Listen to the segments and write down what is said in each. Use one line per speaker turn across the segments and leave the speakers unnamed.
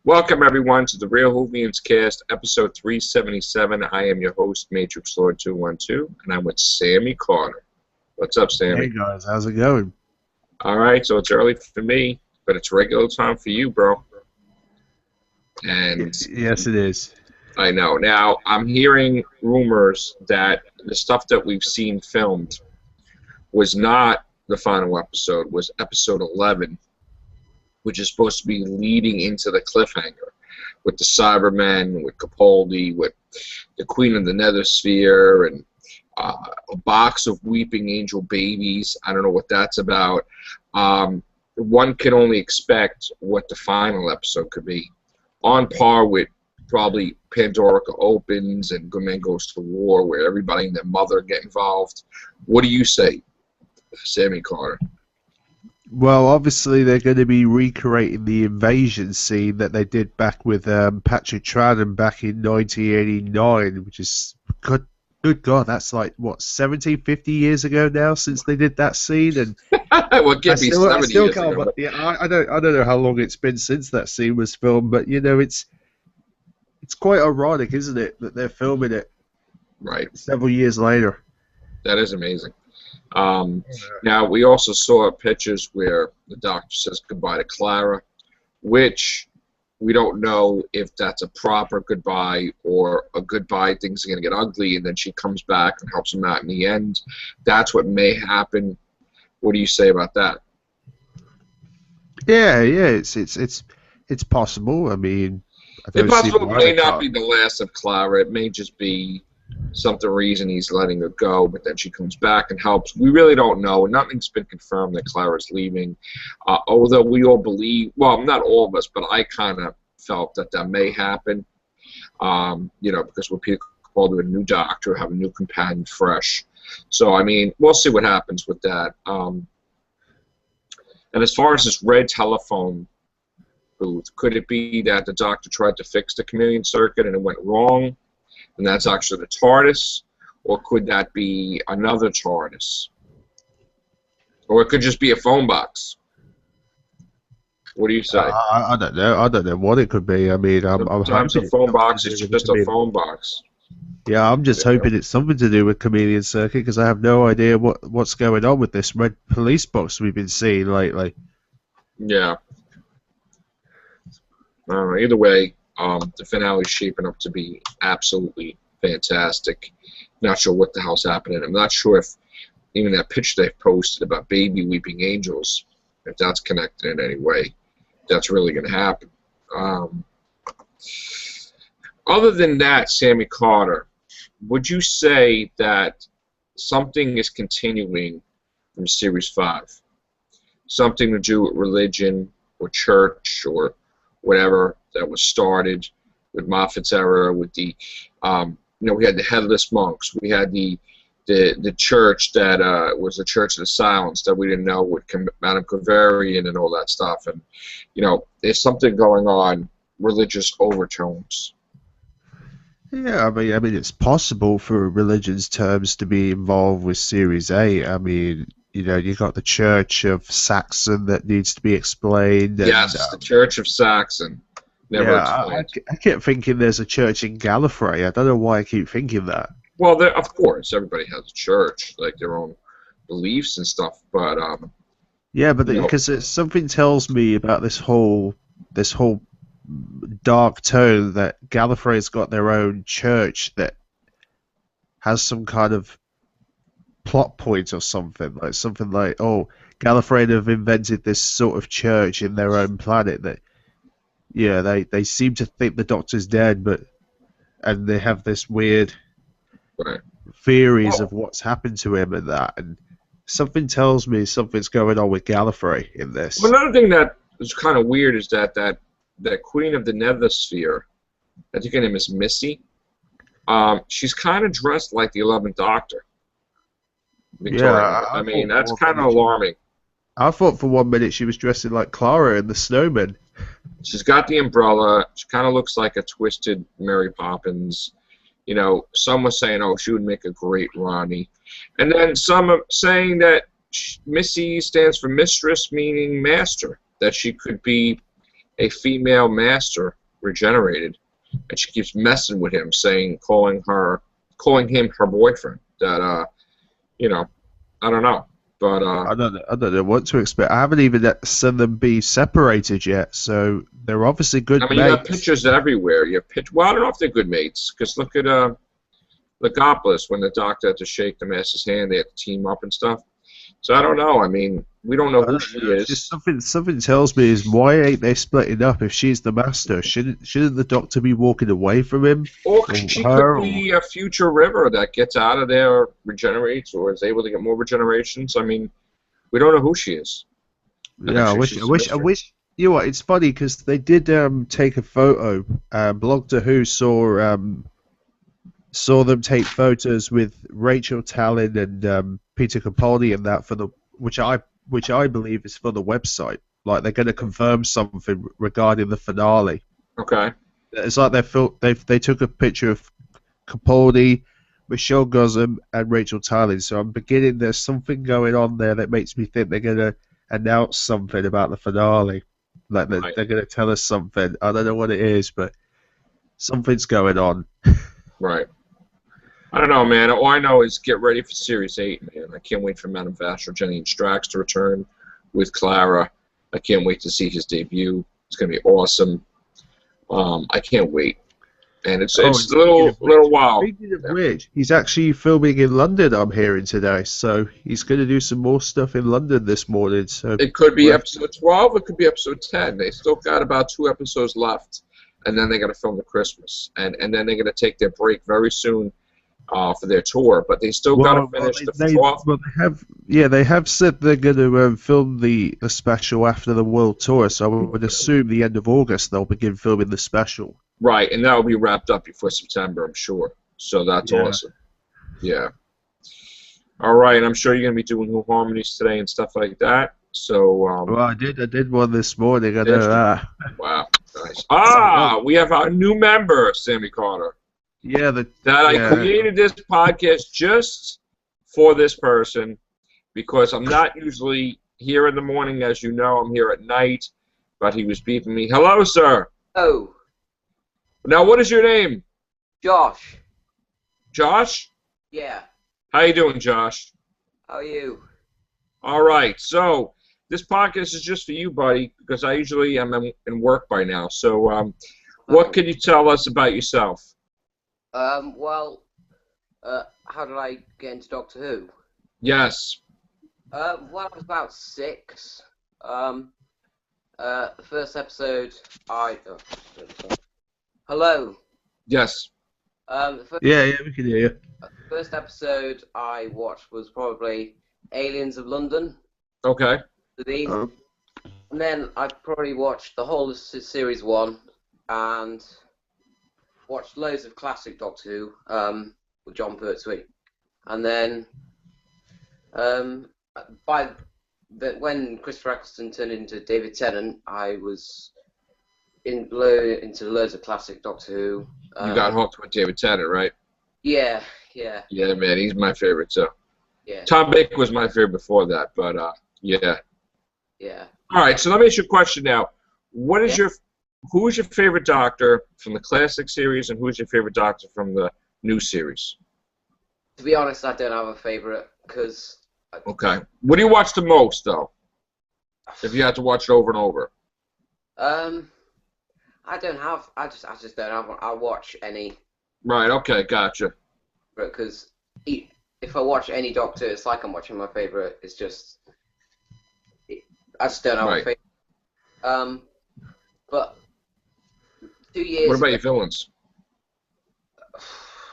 Welcome, everyone, to the Real Whovians cast, episode 377. I am your host, Matrix Lord 212, and I'm with Sammy Carter. What's up, Sammy?
Hey, guys. How's it going?
All right, so it's early for me, but it's regular time for you, bro. And
yes, it is.
I know. Now, I'm hearing rumors that the stuff that we've seen filmed was not the final episode, was episode 11, which is supposed to be leading into the cliffhanger with the Cybermen, with Capaldi, with the Queen of the Nethersphere, and a box of weeping angel babies. I don't know what that's about. One can only expect what the final episode could be. On par with probably Pandorica Opens and Good Man Goes to War, where everybody and their mother get involved. What do you say, Sammy Carter?
Well, obviously they're going to be recreating the invasion scene that they did back with Patrick Troughton back in 1989, which is good God, that's like what 70, 50 years ago now since they did that scene, and
well, it can't be 70 years ago.
Yeah, I don't know how long it's been since that scene was filmed, but you know it's quite ironic, isn't it, that they're filming it
right
several years later.
That is amazing. Now, we also saw pictures where the doctor says goodbye to Clara, which we don't know if that's a proper goodbye or a goodbye, things are going to get ugly, and then she comes back and helps him out in the end. That's what may happen. What do you say about that?
Yeah, it's possible. I mean,
It's possible it may not be the last of Clara. It may just be reason he's letting her go, but then she comes back and helps. We really don't know. Nothing's been confirmed that Clara's leaving, although we all believe, well, not all of us, but I kind of felt that may happen, because we're people called to a new doctor, have a new companion fresh. So, I mean, we'll see what happens with that. And as far as this red telephone booth, could it be that the doctor tried to fix the chameleon circuit and it went wrong? And that's actually the TARDIS, or could that be another TARDIS? Or it could just be a phone box. What do you say?
I don't know. I don't know what it could be. I mean,
sometimes a phone box is just a phone box.
Yeah, I'm just hoping it's something to do with Chameleon Circuit, because I have no idea what's going on with this red police box we've been seeing lately.
Yeah. Either way, the finale is shaping up to be absolutely fantastic. Not sure what the hell's happening. I'm not sure if even that picture they've posted about baby weeping angels, if that's connected in any way, that's really going to happen. Other than that, Sammy Carter, would you say that something is continuing from Series 5? Something to do with religion or church or whatever that was started with Moffat's era, with the, we had the headless monks, we had the church that was the Church of the Silence that we didn't know would come, Madame Cavarian and all that stuff, and there's something going on, religious overtones.
Yeah, I mean, it's possible for religion's terms to be involved with Series 8. I mean, you got the Church of Saxon that needs to be explained.
Yes, the Church of Saxon. Never explained.
I keep thinking there's a church in Gallifrey. I don't know why I keep thinking that.
Well, of course, everybody has a church, like their own beliefs and stuff. But
yeah, but because something tells me about this whole dark tone that Gallifrey's got their own church that has some kind of plot point or something like, oh, Gallifrey have invented this sort of church in their own planet that, yeah, they seem to think the Doctor's dead, and they have this weird theories of what's happened to him and that, and something tells me something's going on with Gallifrey in this.
Well, another thing that is kind of weird is that Queen of the Nethersphere, I think her name is Missy, she's kind of dressed like the 11th Doctor. Victoria. Yeah, I mean, that's kind of alarming.
I thought for 1 minute she was dressing like Clara and the Snowman.
She's got the umbrella. She kind of looks like a twisted Mary Poppins. Some were saying, oh, she would make a great Ronnie. And then some are saying that Missy stands for mistress, meaning master, that she could be a female master regenerated, and she keeps messing with him, calling him her boyfriend. That you know, I don't know, but
I don't know what to expect. I haven't even seen them be separated yet, so they're obviously good
I mean, you have
mates.
pictures everywhere. Well, I don't know if they're good mates, because look at Legopolis, when the Doctor had to shake the Master's hand, they had to team up and stuff. So I don't know. I mean, we don't know
I
who
don't
she
know. It's
is.
just something tells me is why ain't they splitting up if she's the master? Shouldn't the Doctor be walking away from him
Or
or
she could
her? Or,
be a future River that gets out of there, regenerates, or is able to get more regenerations. I mean, we don't know who she is.
yeah,
Actually, she's a
I
mystery.
wish. You know what? It's funny because they did take a photo. Blogger Who saw them take photos with Rachel Tallon and Peter Capaldi and that for the which I believe is for the website. Like they're going to confirm something regarding the finale.
Okay.
It's like they took a picture of Capaldi, Michelle Gossom, and Rachel Tallon. So I'm beginning. There's something going on there that makes me think they're going to announce something about the finale. Like
Right.
they're going to tell us something. I don't know what it is, but something's going on.
Right. I don't know, man. All I know is get ready for Series 8, man. I can't wait for Madame Vastra, Jenny, and Strax to return with Clara. I can't wait to see his debut. It's going to be awesome. I can't wait. And it's a little while.
Speaking of which, he's actually filming in London, I'm hearing today. So he's going to do some more stuff in London this morning. So
It could be episode 12. It could be episode 10. They still got about 2 episodes left, and then they got to film the Christmas, and then they're going to take their break very soon for their tour. But they still got to finish the 12th.
They have said they're going to film the special after the world tour. So I would assume the end of August they'll begin filming the special.
Right, and that will be wrapped up before September, I'm sure. So that's awesome. Yeah. All right, I'm sure you're going to be doing new harmonies today and stuff like that. So.
Well, I did one this morning. I know that.
Wow, nice. We have our new member, Sammy Carter.
Yeah,
I created this podcast just for this person because I'm not usually here in the morning, as you know. I'm here at night, but he was beeping me. Hello, sir.
Oh.
Now, what is your name?
Josh.
Josh?
Yeah.
How you doing, Josh?
How are you?
All right. So this podcast is just for you, buddy, because I usually am in work by now. So what can you tell us about yourself?
Well, how did I get into Doctor Who?
Yes.
Well, I was about 6. The first episode, hello.
Yes.
Yeah, we can hear you.
The first episode I watched was probably Aliens of London.
Okay.
And then I probably watched the whole of Series 1 and watched loads of classic Doctor Who with John Pertwee. And then when Christopher Eccleston turned into David Tennant, I was into loads of classic Doctor Who.
You got hooked with David Tennant, right?
Yeah.
Yeah, man, he's my favorite too.
Yeah.
Tom Baker was my favorite before that, but yeah.
Yeah.
All right, so let me ask you a question now. Who is your favorite Doctor from the classic series, and who is your favorite Doctor from the new series?
To be honest, I don't have a favorite because.
Okay. What do you watch the most, though? If you had to watch it over and over.
I don't have. I just don't have one. I watch any.
Right. Okay. Gotcha.
Because if I watch any Doctor, it's like I'm watching my favorite. It's just. I just don't have a favorite. But 2 years.
What about your villains?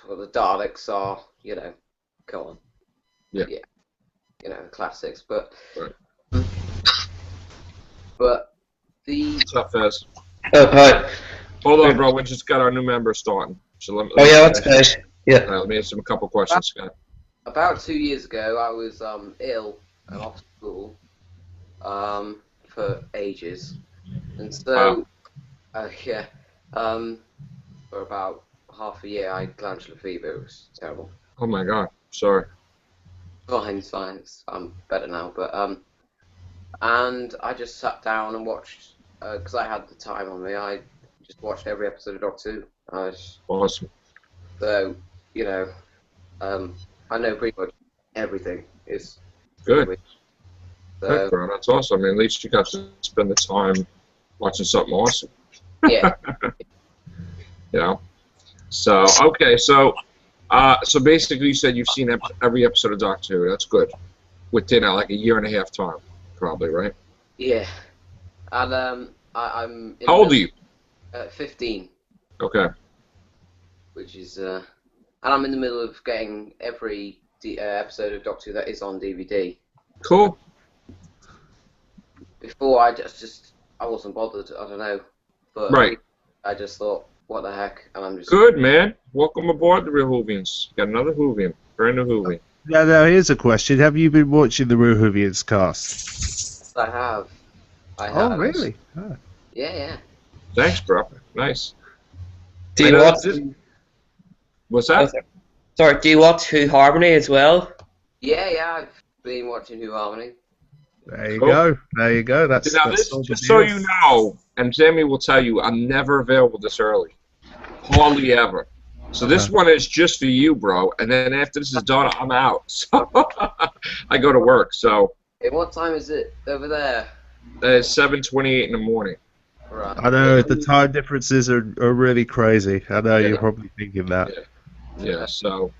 Well, the Daleks are, come on.
Yeah.
Classics, but.
Right.
But the.
What's up, Fez?
Oh, hi.
Hold on, bro. We just got our new member starting. So
That's nice. Yeah.
Let me ask him a couple questions, Scott.
About 2 years ago, I was ill and off school for ages, and so for about half a year I had glandular fever. It was terrible.
Oh my God, sorry.
Fine. I'm better now, but and I just sat down and watched because I had the time on me, I just watched every episode of Doctor Who.
Awesome.
So, you know, I know pretty much everything. Is
Good.
So,
Good, bro. That's awesome. I mean, at least you got to spend the time watching something awesome.
yeah.
You know. So okay, so basically, you said you've seen every episode of Doctor Who. That's good. Within like a year and a half time, probably, right?
Yeah. And I'm.
How old are you?
15.
Okay.
Which is and I'm in the middle of getting every episode of Doctor Who that is on DVD.
Cool.
Before I wasn't bothered. I don't know, but
right.
I just thought, what the heck, and I'm just
good, man. Welcome aboard the real Whovians. Got another Whovian, brand new Whovian.
Now, here's a question: have you been watching the real Whovians cast?
I have.
Oh, really? Oh.
Yeah.
Thanks, bro. Nice.
Do you watch?
What's that?
Sorry, do you watch Who Harmony as well?
Yeah. I've been watching Who Harmony.
There you go. There you go. That's
just so you know, and Jamie will tell you, I'm never available this early. Hardly ever. So this one is just for you, bro. And then after this is done, I'm out. So I go to work. So.
Hey, what time is it over there?
It's 7:28 in the morning.
Right.
I know the time differences are really crazy. I know you're probably thinking that.
Yeah. So.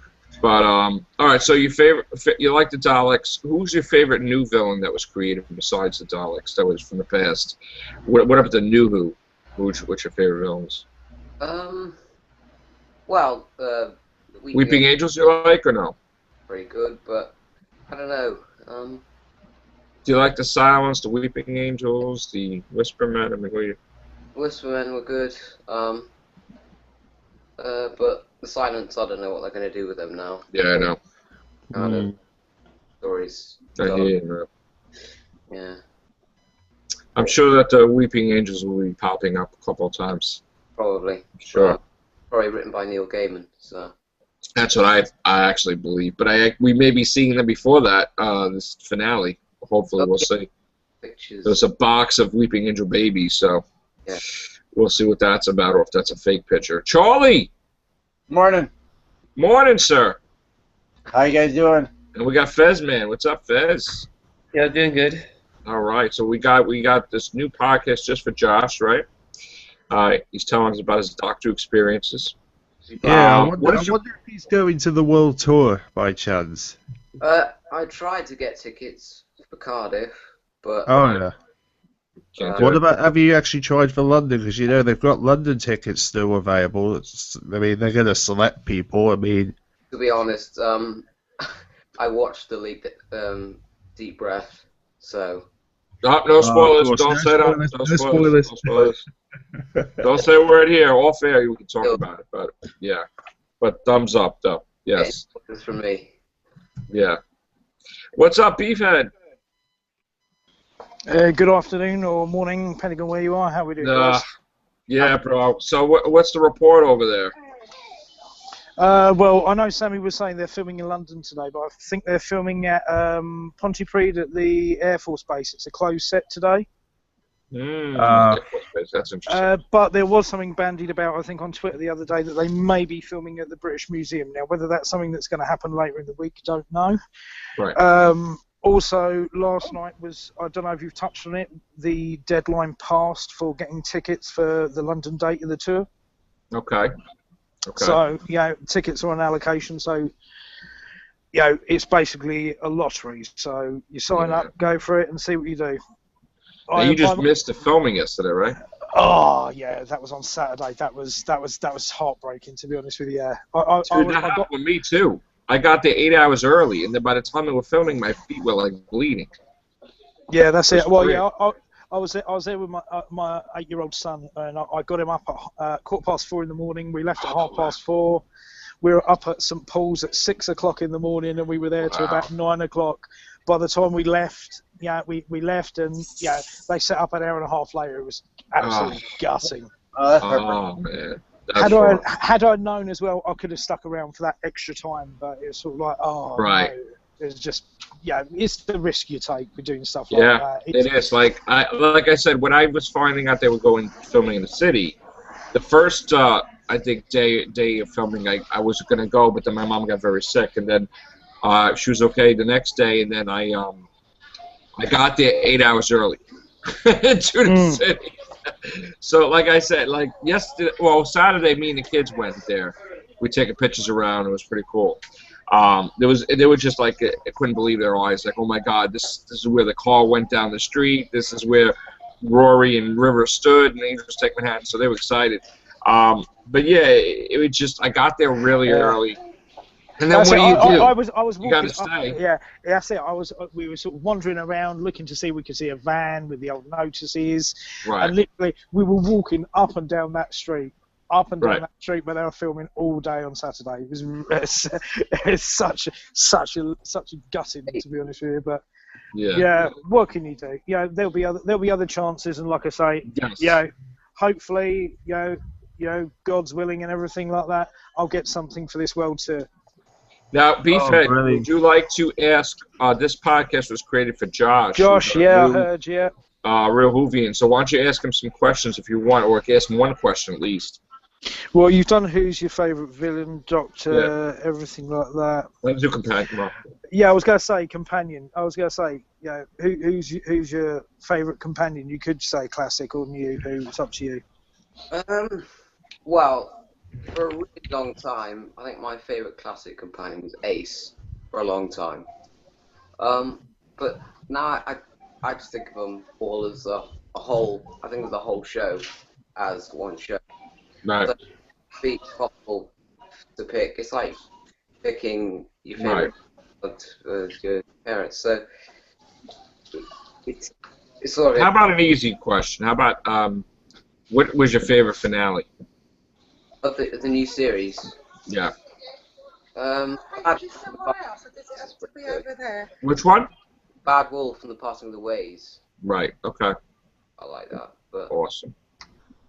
But all right. So you like the Daleks? Who's your favorite new villain that was created besides the Daleks? That was from the past. What about the new Who? What's your favorite villains?
Well,
Weeping Angels you like or no?
Pretty good, but I don't know.
Do you like the Silence, the Weeping Angels, the Whispermen? I mean,
Whispermen were good. But the Silence, I don't know what they're going to do with them now.
Yeah, I know.
Kind of stories.
I hear you, man.
Yeah.
I'm sure that the Weeping Angels will be popping up a couple of times.
Probably.
Sure.
Probably written by Neil Gaiman. So.
That's what I actually believe. But we may be seeing them before that, this finale. Hopefully, we'll see.
Pictures.
There's a box of Weeping Angel babies, so we'll see what that's about, or if that's a fake picture. Charlie!
Morning.
Morning, sir.
How you guys doing?
And we got Fez, man. What's up, Fez?
Yeah, doing good.
All right, so we got this new podcast just for Josh, right? He's telling us about his Doctor experiences.
Yeah, I wonder if he's going to the world tour by chance.
I tried to get tickets for Cardiff, but
what about, have you actually tried for London? Because you know they've got London tickets still available. I mean, they're going to select people. I mean,
to be honest, I watched the league Deep Breath, so.
No spoilers. Don't say that. No spoilers. No spoilers. Don't say a word here. Off air, we can talk about it. But yeah, but thumbs up, though. Yes.
It's from me.
Yeah. What's up, Beefhead?
Good afternoon or morning, depending on where you are. How are we doing, guys?
Yeah, bro. So what's the report over there?
Well, I know Sammy was saying they're filming in London today, but I think they're filming at Pontypridd at the Air Force Base. It's a closed set today.
That's interesting.
But there was something bandied about, I think, on Twitter the other day that they may be filming at the British Museum. Now, whether that's something that's going to happen later in the week, don't know.
Right.
Also, last night was, I don't know if you've touched on it, the deadline passed for getting tickets for the London date of the tour.
Okay.
So, tickets are on allocation, so, it's basically a lottery. So you sign up, go for it, and see what you do.
Now, you just missed the filming yesterday, right?
Oh, yeah, that was on Saturday. That was heartbreaking, to be honest with you. Yeah.
Dude, that happened with me, too. I got there 8 hours early, and then by the time they were filming, my feet were, like, bleeding.
Yeah, that's it. Well, yeah, I was there with my 8-year-old son, and I got him up at 4:15 in the morning. We left at 4:30. We were up at St Paul's at 6 o'clock in the morning, and we were there till about 9 o'clock. By the time we left, we left, and they set up an hour and a half later. It was absolutely gutting.
Man.
Had I known as well, I could have stuck around for that extra time, but it was sort of like,
right.
No. It's just, yeah, it's the risk you take with doing stuff like that.
It is. Like I said, when I was finding out they were going filming in the city, the first I think day of filming, I was gonna go, but then my mom got very sick, and then she was okay the next day, and then I got there 8 hours early to the city. So like I said, like yesterday, well Saturday, me and the kids went there. We taking pictures around. It was pretty cool. They were just like, I couldn't believe their eyes. Like, oh my God, this is where the car went down the street. This is where Rory and River stood, and Angels Take Manhattan. So they were excited. But yeah, it was just, I got there really early. And then what do you do?
I was walking.
You gotta stay.
Yeah, that's it. We were sort of wandering around, looking to see if we could see a van with the old notices.
Right.
And literally, we were walking up and down that street. That street, but they were filming all day on Saturday. It was such a gutting, to be honest with you. But yeah, what can you do? Yeah, there'll be other chances, and like I say, hopefully, God's willing and everything like that, I'll get something for this world too.
Now, B-Fed, would you like to ask? This podcast was created for Josh.
I heard, yeah.
Real Whovian. So why don't you ask him some questions if you want, or ask him one question at least.
Well, you've done who's your favourite villain, Doctor, everything like that.
Let's do companion.
Yeah, I was going to say companion. I was going to say, who's your favourite companion? You could say classic or new. It's up to you.
Well, for a really long time, I think my favourite classic companion was Ace. For a long time. But now I just think of them all as a whole. I think of the whole show as one show.
Right.
It's possible to pick. It's like picking your favorite of your parents. So it's sort of.
How about an easy question? How about what was your favorite finale
of the new series?
Yeah.
There.
Which one?
Bad Wolf and the Passing of the Ways.
Right. Okay.
I like that. But
awesome.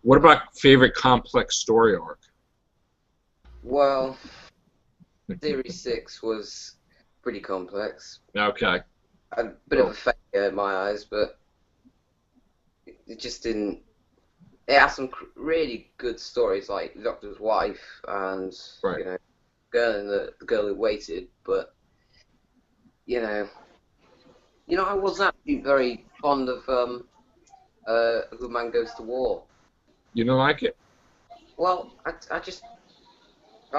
What about favorite complex story arc?
Well, Series 6 was pretty complex.
Okay.
A bit of a failure in my eyes, but it just didn't. It has some really good stories, like the Doctor's Wife and the girl who waited. But I wasn't actually very fond of A Good Man Goes to War.
You don't like it?
Well, I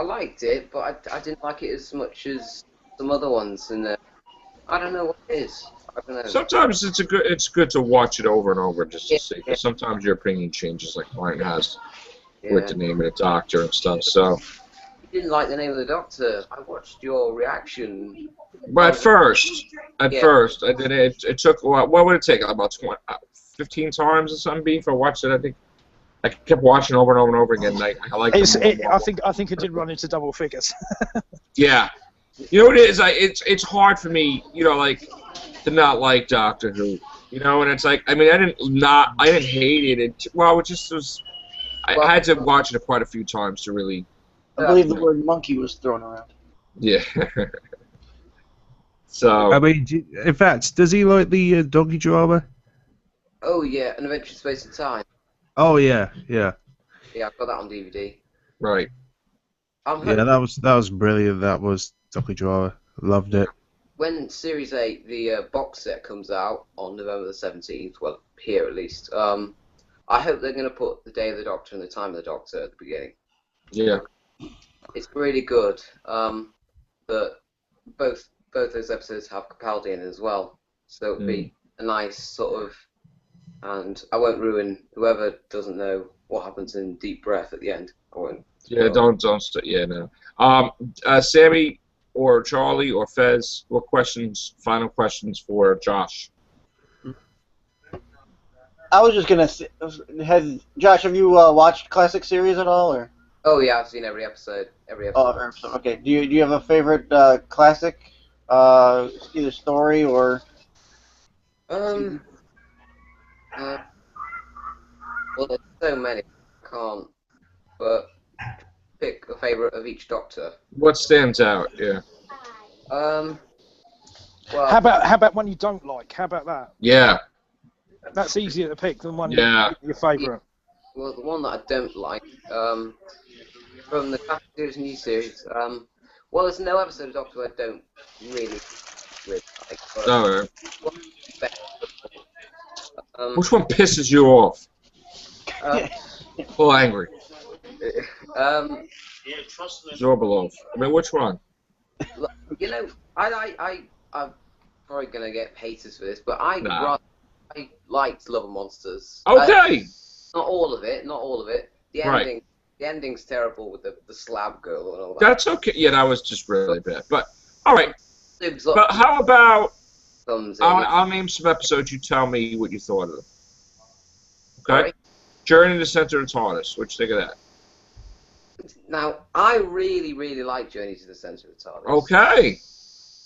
liked it, but I didn't like it as much as some other ones, and I don't know what it is. I don't know.
Sometimes it's good to watch it over and over just to see. Because sometimes your opinion changes, like mine has, with the name of the Doctor and stuff. So.
You didn't like the name of the Doctor. I watched your reaction.
Well, at first, I did it. It took a while. What would it take? About 15 times or something before I watched it. I think. I kept watching over and over and over again. I like.
I think it did run into double figures.
Yeah, you know what it is. It's hard for me, to not like Doctor Who. And it's like, I mean, I didn't hate it. Well, it just was. I had to watch it quite a few times to really.
I believe the word monkey was thrown around.
Yeah. So.
I mean, in fact, does he like the donkey drama?
Oh yeah, An Adventure in Space and Time.
Oh yeah.
Yeah, I've got that on DVD.
Right.
Yeah, that was brilliant. That was donkey drama. Loved it.
When Series 8, the box set comes out on November the 17th, well, here at least, I hope they're going to put the Day of the Doctor and the Time of the Doctor at the beginning.
Yeah.
It's really good. But both those episodes have Capaldi in it as well, so it'll be a nice sort of. And I won't ruin whoever doesn't know what happens in Deep Breath at the end. I won't.
Yeah, don't. Yeah, no. Sammy or Charlie or Fez, what final questions for Josh?
I was just gonna say, Josh, have you watched classic series at all, or?
Oh yeah, I've seen every episode.
Oh, every episode. Okay. Do you have a favorite classic, either story or?
Well, there's so many. I can't. But pick a favorite of each Doctor.
What stands out? Yeah.
Well,
How about one you don't like? How about that?
Yeah.
That's easier to pick than one
Yeah.
your favourite.
well, the one that I don't like, from the classic series and new series, well, there's no episode of Doctor Who I don't really like. But
No.
Which
Which one pisses you off?
uh,
Or angry?
um,
Zorbalov. I mean, which one?
you know, I'm probably gonna get haters for this, but I liked Love and Monsters.
Okay.
Not all of it. The
Right.
ending. The ending's terrible with the slab girl and all that.
That's okay. Yeah, that was just really bad. But all right.
But
But how about
comes in.
I'll name some episodes. You tell me what you thought of them. Okay.
Sorry?
Journey to the Center of the TARDIS. What you think of that?
Now, I really, really like Journey to the Center of the TARDIS.
Okay.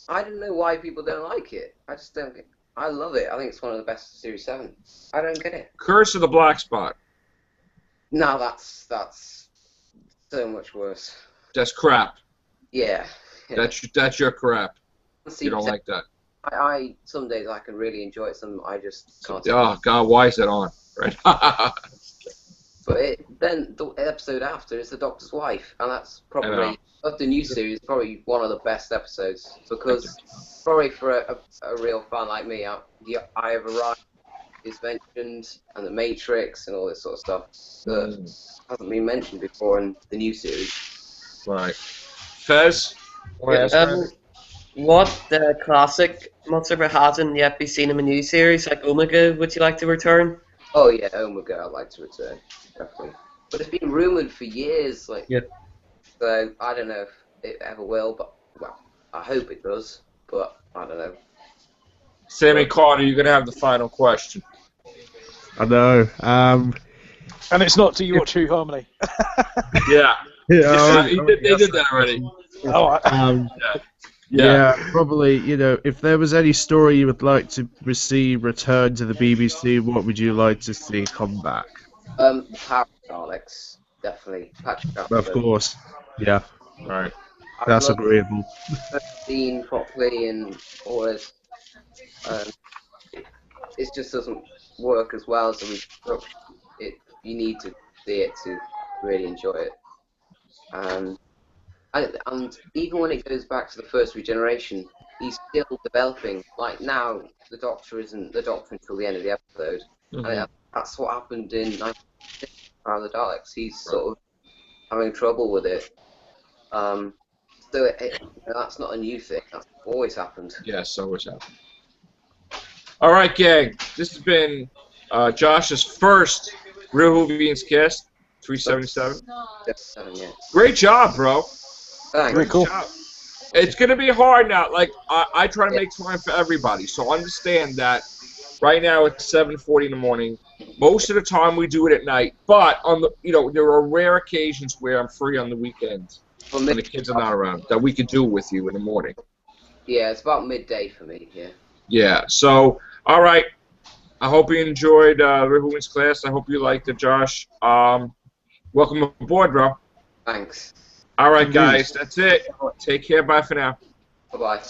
I don't know why people don't like it. I just don't get. I love it. I think it's one of the best of Series 7. I don't get it.
Curse of the Black Spot.
No, that's so much worse.
That's crap.
Yeah.
That's your crap.
See,
You don't like that.
I some days I can really enjoy it. Some I just can't.
Oh God, why is that on? Right.
But then the episode after is the Doctor's Wife, and that's probably of the new series, probably one of the best episodes because probably for a real fan like me, the Eye of Orion is mentioned, and the Matrix, and all this sort of stuff that hasn't been mentioned before in the new series.
Right. Fez.
What classic monster but hasn't yet been seen in a new series like Omega would you like to return?
Oh yeah, Omega, I'd like to return, definitely. But it's been rumored for years, like.
Yep.
So I don't know if it ever will, but well, I hope it does. But I don't know.
Sammy Carter, you're gonna have the final question.
I know.
And it's not, do you watch True Harmony?
Yeah.
Yeah,
They did that already.
Oh,
yeah, probably. You know, if there was any story you would like to see return to the BBC, what would you like to see come back?
Power Daleks, definitely. Patrick
Of course. Yeah,
All right.
that's agreeable.
Seen properly and all this. It just doesn't work as well as a reproduction. You need to see it to really enjoy it. And even when it goes back to the first regeneration, he's still developing. Like now, the Doctor isn't the Doctor until the end of the episode.
Mm-hmm.
And that's what happened in 1996, Power of the Daleks. He's sort of having trouble with it. So that's not a new thing. That's always happened.
Yeah, so always happened. All right, gang. This has been Josh's first Real Whovians cast, 377.
Yeah.
Great job, bro.
Thanks.
very cool.
It's going to be hard now. Like, I try to make time for everybody. So understand that right now it's 7:40 in the morning. Most of the time we do it at night. But, there are rare occasions where I'm free on the weekends when the kids are not around that we could do with you in the morning.
Yeah, it's about midday for me, yeah.
Yeah, so, all right. I hope you enjoyed Whovians class. I hope you liked it, Josh. Welcome aboard, bro.
Thanks.
All right, guys. That's it. Take care. Bye for now.
Bye-bye.